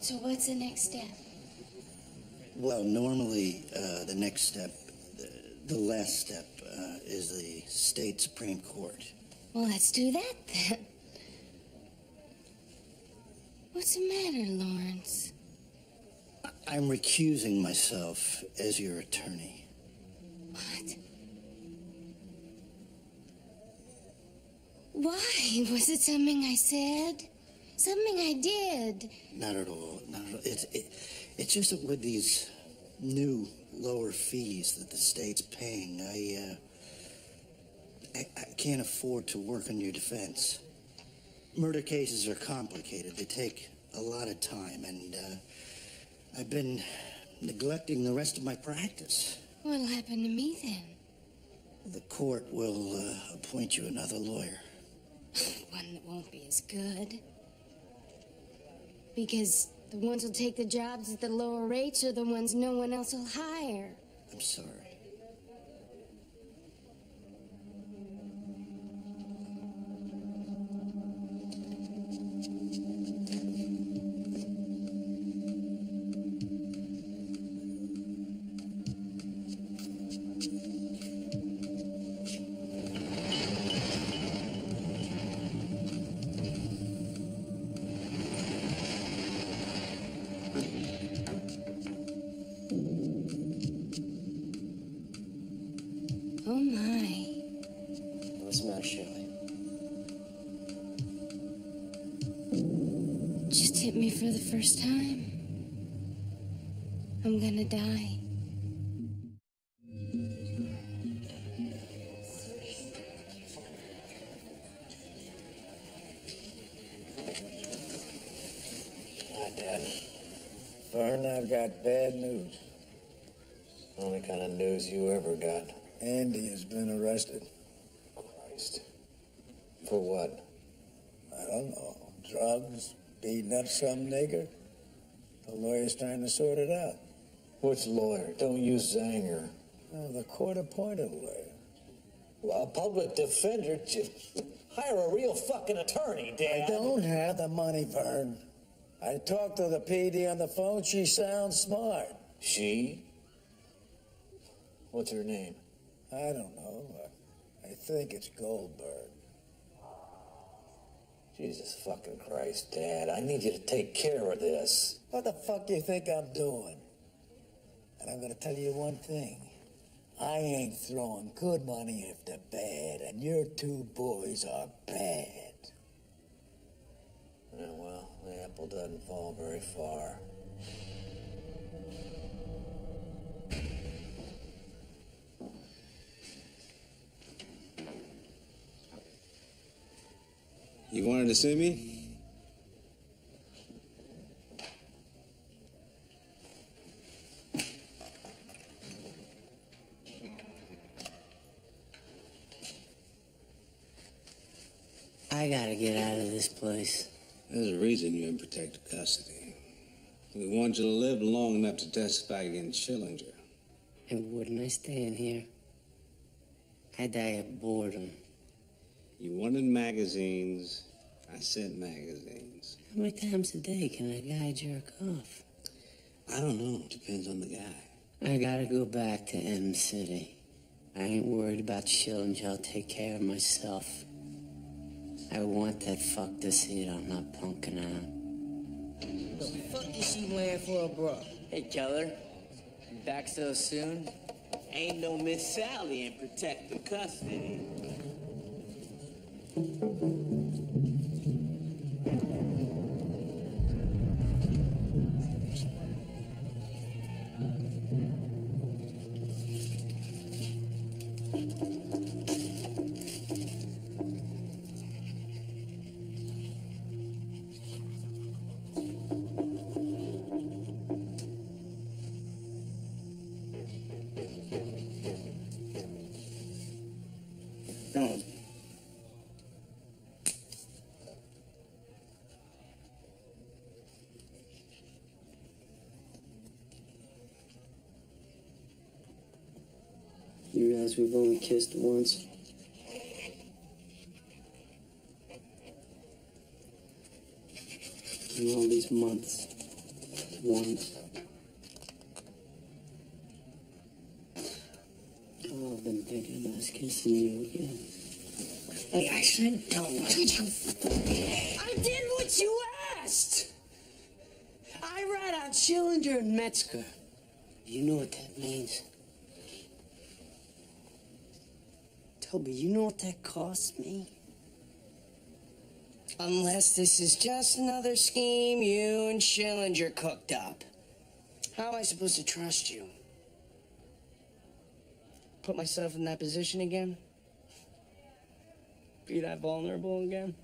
[SPEAKER 15] So what's the next step?
[SPEAKER 16] Well, normally, the next step, the last step, is the state Supreme Court.
[SPEAKER 15] Well, let's do that then. What's the matter, Lawrence?
[SPEAKER 16] I'm recusing myself as your attorney.
[SPEAKER 15] What? Why? Was it something I said? Something I did?
[SPEAKER 16] Not at all. Not at all. It's just that with these new lower fees that the state's paying, I can't afford to work on your defense. Murder cases are complicated. They take a lot of time, and I've been neglecting the rest of my practice.
[SPEAKER 15] What'll happen to me then?
[SPEAKER 16] The court will appoint you another lawyer.
[SPEAKER 15] One that won't be as good. Because the ones who'll take the jobs at the lower rates are the ones no one else will hire.
[SPEAKER 16] I'm sorry.
[SPEAKER 15] Oh, my.
[SPEAKER 2] What's the matter, Shirley?
[SPEAKER 15] Just hit me for the first time. I'm gonna die.
[SPEAKER 5] Hi, Dad. Vern, I've got bad news. Only kind of news you ever got. Andy has been arrested. Christ. For what? I don't know. Drugs, beating up some nigger. The lawyer's trying to sort it out. Which lawyer? Don't use Zanger. Oh, the court-appointed lawyer. Well, a public defender. Hire a real fucking attorney, Dad. I don't have the money, Vern. I talked to the PD on the phone. She sounds smart. She? What's her name? I don't know. I think it's Goldberg. Jesus fucking Christ, Dad. I need you to take care of this. What the fuck do you think I'm doing? And I'm gonna tell you one thing. I ain't throwing good money after bad, and your two boys are bad. Yeah, well, the apple doesn't fall very far.
[SPEAKER 4] You wanted to see me?
[SPEAKER 1] I gotta get out of this place.
[SPEAKER 4] There's a reason you're in protective custody. We want you to live long enough to testify against Schillinger.
[SPEAKER 1] And wouldn't I stay in here? I die of boredom.
[SPEAKER 4] You wanted magazines, I sent magazines.
[SPEAKER 1] How many times a day can a guy jerk off?
[SPEAKER 4] I don't know, depends on the guy.
[SPEAKER 1] I gotta go back to M City. I ain't worried about Schillinger, I'll take care of myself. I want that fuck to see it. I'm not punking out.
[SPEAKER 3] The fuck is she wearing for a bra?
[SPEAKER 2] Hey, Keller. You back so soon?
[SPEAKER 1] Ain't no Miss Sally in protective custody.
[SPEAKER 16] No.
[SPEAKER 2] You realize we've only kissed once? In all these months. Once. Oh, I've been thinking about kissing you again.
[SPEAKER 3] Hey, I said don't. Did you? I did what you asked. I read on Schillinger and Metzger.
[SPEAKER 1] You know what that means?
[SPEAKER 3] Toby, you know what that cost me? Unless this is just another scheme you and Schillinger cooked up. How am I supposed to trust you? Put myself in that position again? Be that vulnerable again?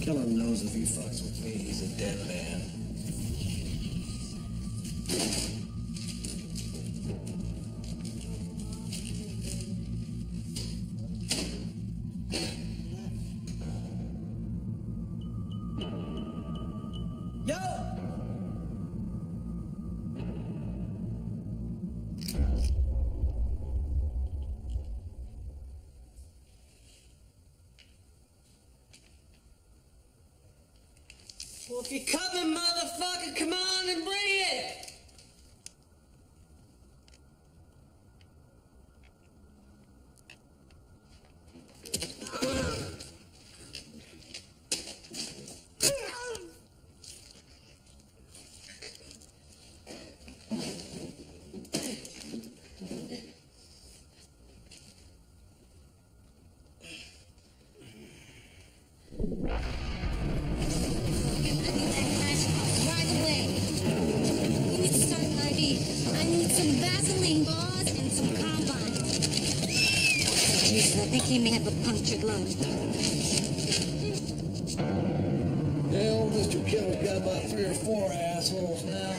[SPEAKER 5] Killer knows if he fucks with me, he's a dead man.
[SPEAKER 3] Well, if you're coming, motherfucker, come on and bring it!
[SPEAKER 15] I think he may have a punctured lung.
[SPEAKER 5] Yeah, old Mr. Killer's got about 3 or 4 assholes now.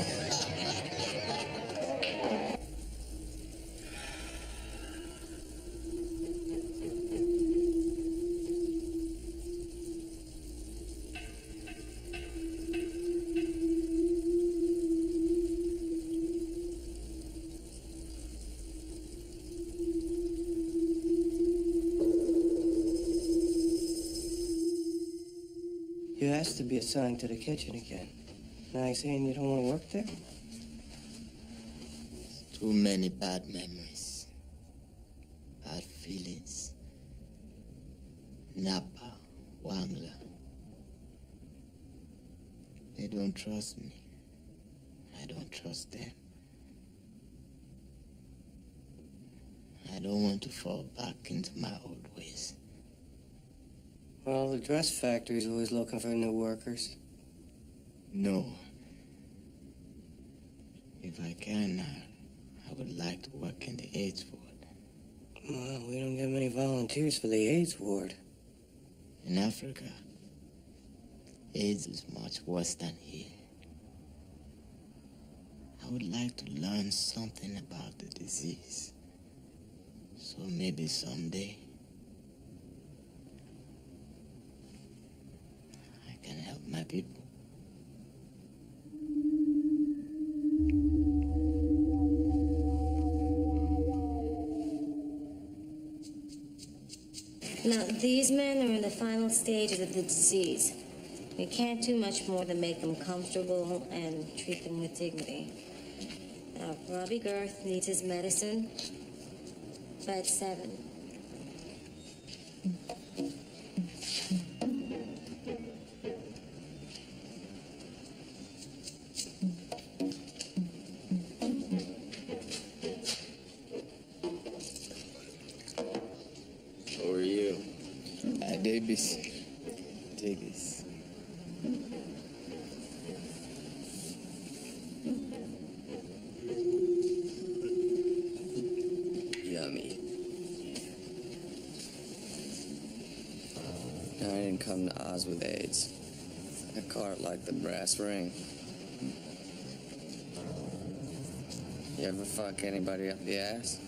[SPEAKER 3] You asked to be assigned to the kitchen again. Now you're saying you don't want to work there?
[SPEAKER 1] Too many bad memories. Bad feelings. Napa, Wangla. They don't trust me. I don't trust them. I don't want to fall back into my old ways.
[SPEAKER 3] Well, the dress factory's always looking for new workers.
[SPEAKER 1] No. If I can, I would like to work in the AIDS ward.
[SPEAKER 3] Well, we don't get many volunteers for the AIDS ward.
[SPEAKER 17] In Africa, AIDS is much worse than here. I would like to learn something about the disease. So maybe someday I can help my people.
[SPEAKER 13] Now, these men are in the final stages of the disease. We can't do much more than make them comfortable and treat them with dignity. Now, Robbie Girth needs his medicine by 7.
[SPEAKER 17] How are you? Hi, Davis. Take this. Yummy.
[SPEAKER 18] I didn't come to Oz with AIDS. I caught it like the brass ring. You ever fuck anybody up the ass?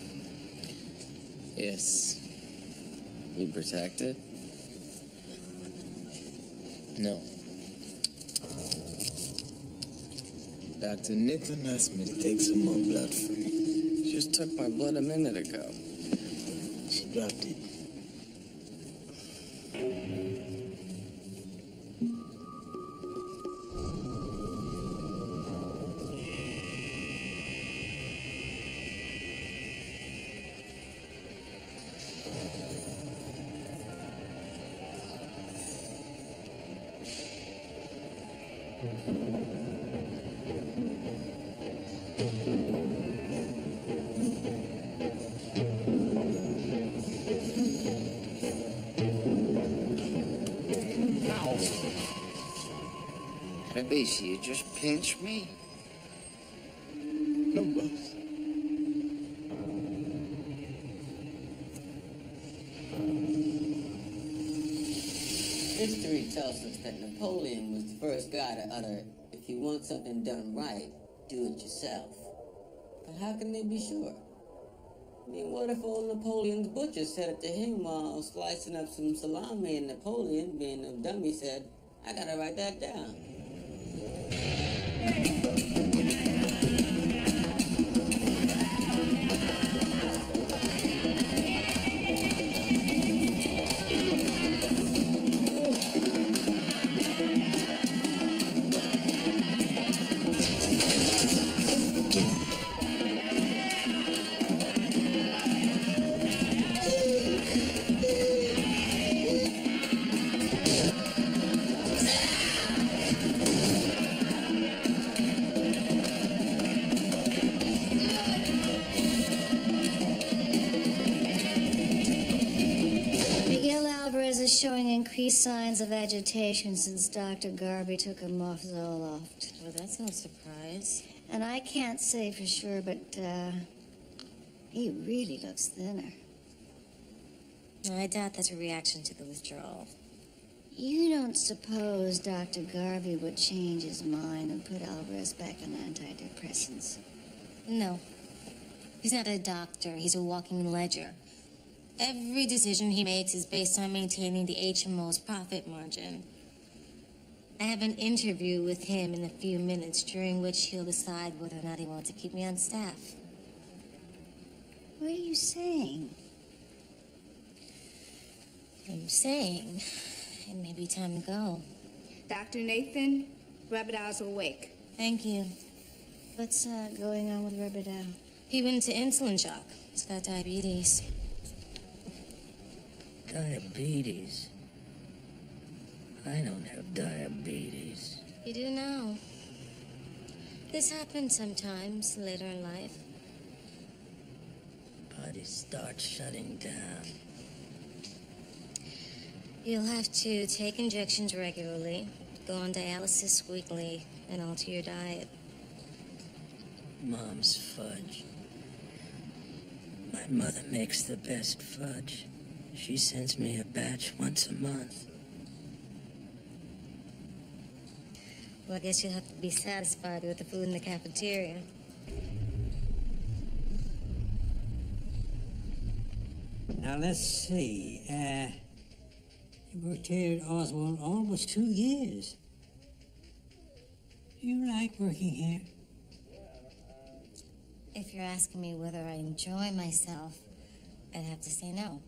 [SPEAKER 17] Yes.
[SPEAKER 18] You protected?
[SPEAKER 17] No. Dr. Nathan asked me to take some more blood from you.
[SPEAKER 18] She just took my blood a minute ago.
[SPEAKER 17] She dropped it.
[SPEAKER 8] Baby, you just pinched me?
[SPEAKER 17] No, boss.
[SPEAKER 1] History tells us that Napoleon was the first guy to utter, if you want something done right, do it yourself. But how can they be sure? I mean, what if old Napoleon's butcher said it to him while slicing up some salami, and Napoleon, being a dummy, said, I gotta write that down.
[SPEAKER 6] Showing increased signs of agitation since Dr. Garvey took him off Zoloft.
[SPEAKER 13] Well, that's no surprise.
[SPEAKER 6] And I can't say for sure, but he really looks thinner.
[SPEAKER 13] I doubt that's a reaction to the withdrawal.
[SPEAKER 6] You don't suppose Dr. Garvey would change his mind and put Alvarez back on antidepressants?
[SPEAKER 13] No. He's not a doctor. He's a walking ledger. Every decision he makes is based on maintaining the HMO's profit margin. I have an interview with him in a few minutes, during which he'll decide whether or not he wants to keep me on staff.
[SPEAKER 6] What are you saying?
[SPEAKER 13] I'm saying it may be time to go.
[SPEAKER 19] Dr. Nathan, Rabidow's awake.
[SPEAKER 13] Thank you.
[SPEAKER 6] What's going on with Rabidow?
[SPEAKER 13] He went into insulin shock. He's got diabetes.
[SPEAKER 2] Diabetes? I don't have diabetes.
[SPEAKER 13] You do now. This happens sometimes later in life.
[SPEAKER 2] Body starts shutting down.
[SPEAKER 13] You'll have to take injections regularly, go on dialysis weekly, and alter your diet.
[SPEAKER 2] Mom's fudge. My mother makes the best fudge. She sends me a batch once a month.
[SPEAKER 6] Well, I guess you'll have to be satisfied with the food in the cafeteria.
[SPEAKER 1] Now, let's see. You worked here at Oswald almost 2 years. Do you like working here?
[SPEAKER 6] If you're asking me whether I enjoy myself, I'd have to say no.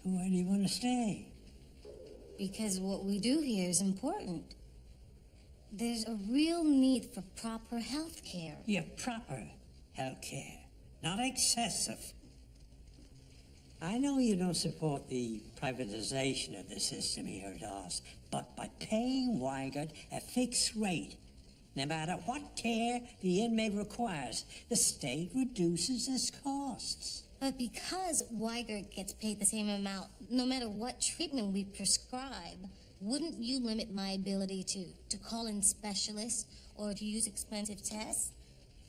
[SPEAKER 1] Why do you want to stay?
[SPEAKER 6] Because what we do here is important. There's a real need for proper health care.
[SPEAKER 1] Yeah, proper health care, not excessive. I know you don't support the privatization of the system here at Oz, but by paying Weigert a fixed rate, no matter what care the inmate requires, the state reduces its costs.
[SPEAKER 6] But because Weigert gets paid the same amount, no matter what treatment we prescribe, wouldn't you limit my ability to call in specialists or to use expensive tests?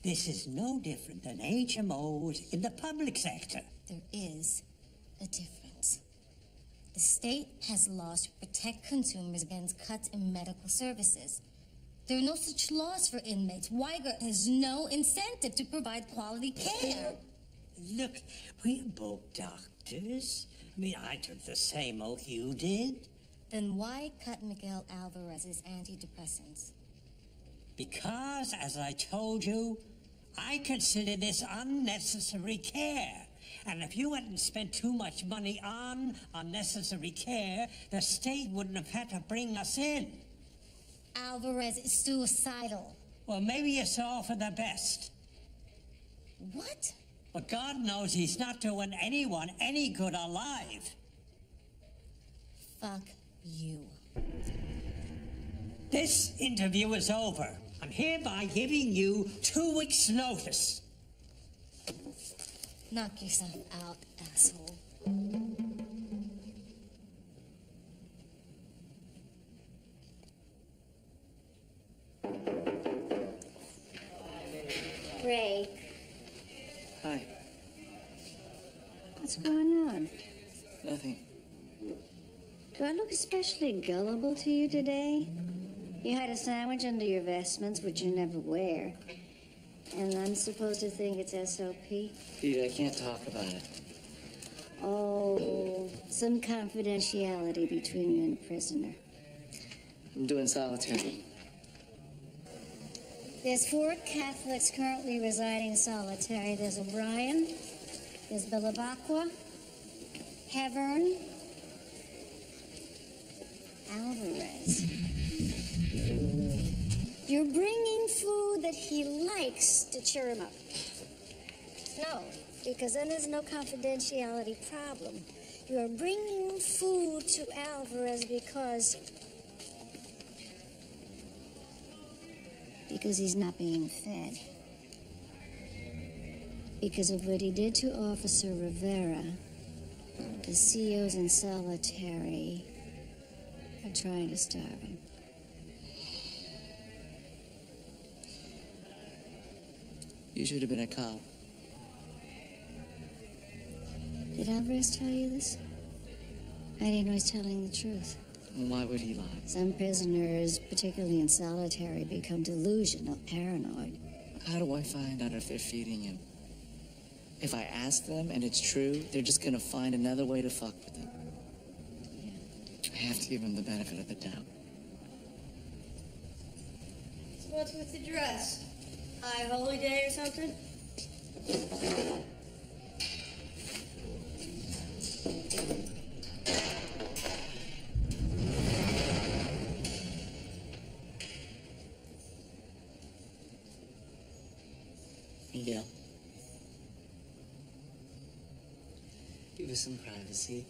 [SPEAKER 1] This is no different than HMOs in the public sector.
[SPEAKER 6] There is a difference. The state has laws to protect consumers against cuts in medical services. There are no such laws for inmates. Weigert has no incentive to provide quality care.
[SPEAKER 1] Look, we're both doctors. I mean, I took the same oath you did.
[SPEAKER 6] Then why cut Miguel Alvarez's antidepressants?
[SPEAKER 1] Because, as I told you, I consider this unnecessary care. And if you hadn't spent too much money on unnecessary care, the state wouldn't have had to bring us in.
[SPEAKER 6] Alvarez is suicidal.
[SPEAKER 1] Well, maybe it's all for the best.
[SPEAKER 6] What?
[SPEAKER 1] But God knows he's not doing anyone any good alive.
[SPEAKER 6] Fuck you.
[SPEAKER 1] This interview is over. I'm hereby giving you 2 weeks' notice.
[SPEAKER 6] Knock yourself out, asshole. Ray.
[SPEAKER 2] Hi.
[SPEAKER 6] What's going on?
[SPEAKER 2] Nothing.
[SPEAKER 6] Do I look especially gullible to you today? You hide a sandwich under your vestments, which you never wear. And I'm supposed to think it's SOP?
[SPEAKER 2] Pete, I can't talk about it.
[SPEAKER 6] Oh, some confidentiality between you and the prisoner.
[SPEAKER 2] I'm doing solitary.
[SPEAKER 6] There's 4 Catholics currently residing solitary. There's O'Brien, there's Bilibacqua, Hevern, Alvarez. You're bringing food that he likes to cheer him up. No, because then there's no confidentiality problem. You're bringing food to Alvarez because he's not being fed. Because of what he did to Officer Rivera, the COs in solitary are trying to starve him.
[SPEAKER 2] You should have been a cop.
[SPEAKER 6] Did Alvarez tell you this? I didn't know he was telling the truth.
[SPEAKER 2] Why would he lie?
[SPEAKER 6] Some prisoners, particularly in solitary, become delusional, paranoid.
[SPEAKER 2] How do I find out if they're feeding him? If I ask them and it's true, they're just gonna find another way to fuck with him. I have to give him the benefit of the doubt.
[SPEAKER 20] So what's with the dress? High holy day or something?
[SPEAKER 2] Miguel, give us some privacy.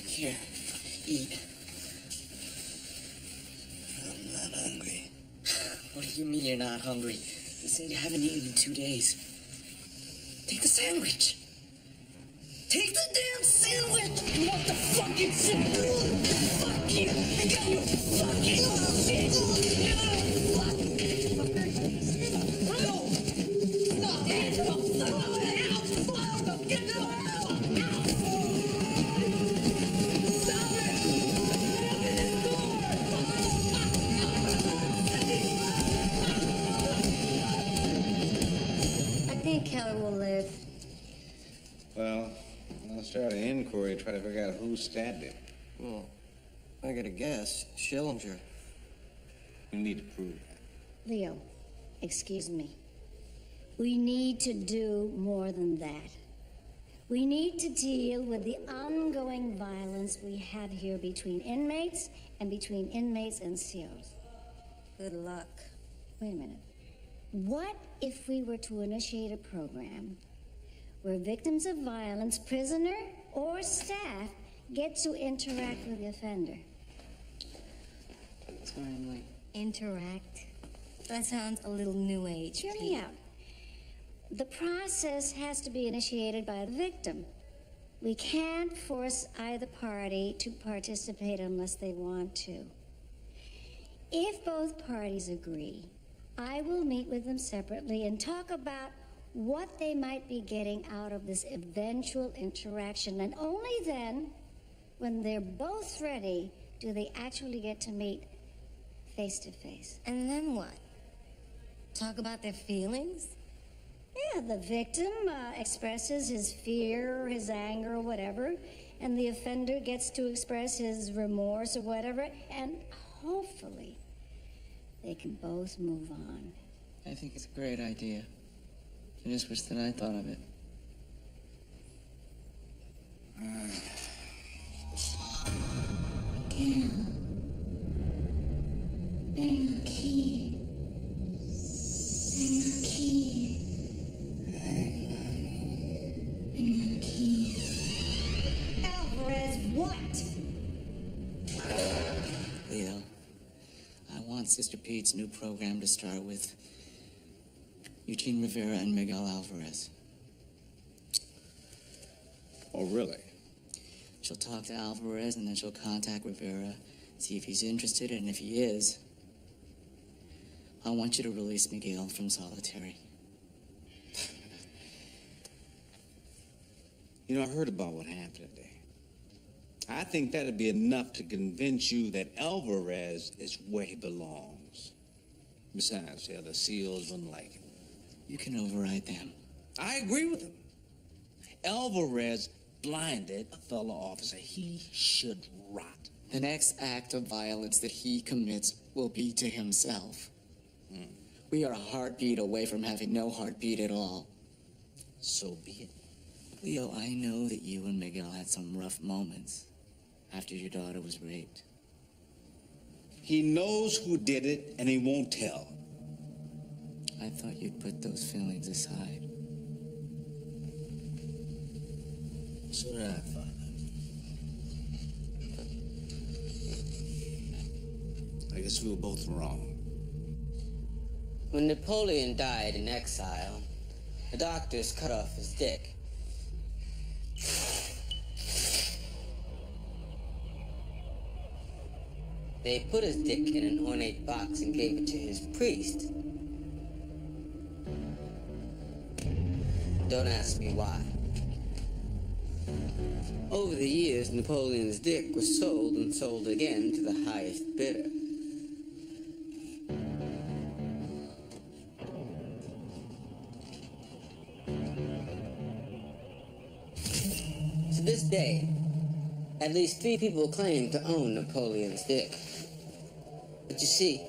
[SPEAKER 2] Here, eat.
[SPEAKER 16] I'm not hungry.
[SPEAKER 2] What do you mean you're not hungry? You said you haven't eaten in 2 days. Take the sandwich. Take the damn sandwich! You want the fucking sandwich? Fuck you! I got you fucking shit! Fuck!
[SPEAKER 4] I'll start an inquiry to try to figure out who stabbed him.
[SPEAKER 3] Well, I got a guess. Schillinger.
[SPEAKER 4] You need to prove that.
[SPEAKER 15] Leo, excuse me. We need to do more than that. We need to deal with the ongoing violence we have here between inmates and between inmates and COs.
[SPEAKER 6] Good luck.
[SPEAKER 15] Wait a minute. What if we were to initiate a program where victims of violence, prisoner or staff, get to interact with the offender?
[SPEAKER 3] Sorry, I'm late.
[SPEAKER 6] Interact? That sounds a little new age.
[SPEAKER 15] Hear me out. The process has to be initiated by the victim. We can't force either party to participate unless they want to. If both parties agree, I will meet with them separately and talk about what they might be getting out of this eventual interaction. And only then, when they're both ready, do they actually get to meet face to face.
[SPEAKER 6] And then what? Talk about their feelings?
[SPEAKER 15] Yeah, the victim expresses his fear, his anger, or whatever, and the offender gets to express his remorse or whatever, and hopefully they can both move on.
[SPEAKER 3] I think it's a great idea. I just wish that I thought of it.
[SPEAKER 15] Rinki. Alvarez, what?
[SPEAKER 3] Leo, I want Sister Pete's new program to start with Eugene Rivera and Miguel Alvarez.
[SPEAKER 4] Oh, really?
[SPEAKER 3] She'll talk to Alvarez and then she'll contact Rivera, see if he's interested, and if he is, I want you to release Miguel from solitary.
[SPEAKER 4] You know, I heard about what happened today. I think that'd be enough to convince you that Alvarez is where he belongs. Besides, the other COs wouldn't like him.
[SPEAKER 3] You can override them.
[SPEAKER 4] I agree with him. Alvarez blinded a fellow officer. He should rot.
[SPEAKER 3] The next act of violence that he commits will be to himself. We are a heartbeat away from having no heartbeat at all.
[SPEAKER 4] So be it.
[SPEAKER 3] Leo, I know that you and Miguel had some rough moments after your daughter was raped.
[SPEAKER 4] He knows who did it, and he won't tell.
[SPEAKER 3] I thought you'd put those feelings aside.
[SPEAKER 4] So did I, Father. I guess we were both wrong.
[SPEAKER 1] When Napoleon died in exile, the doctors cut off his dick. They put his dick in an ornate box and gave it to his priest. Don't ask me why. Over the years, Napoleon's dick was sold and sold again to the highest bidder. To this day, at least 3 people claim to own Napoleon's dick. But you see,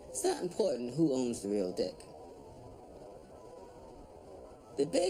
[SPEAKER 1] it's not important who owns the real dick. The big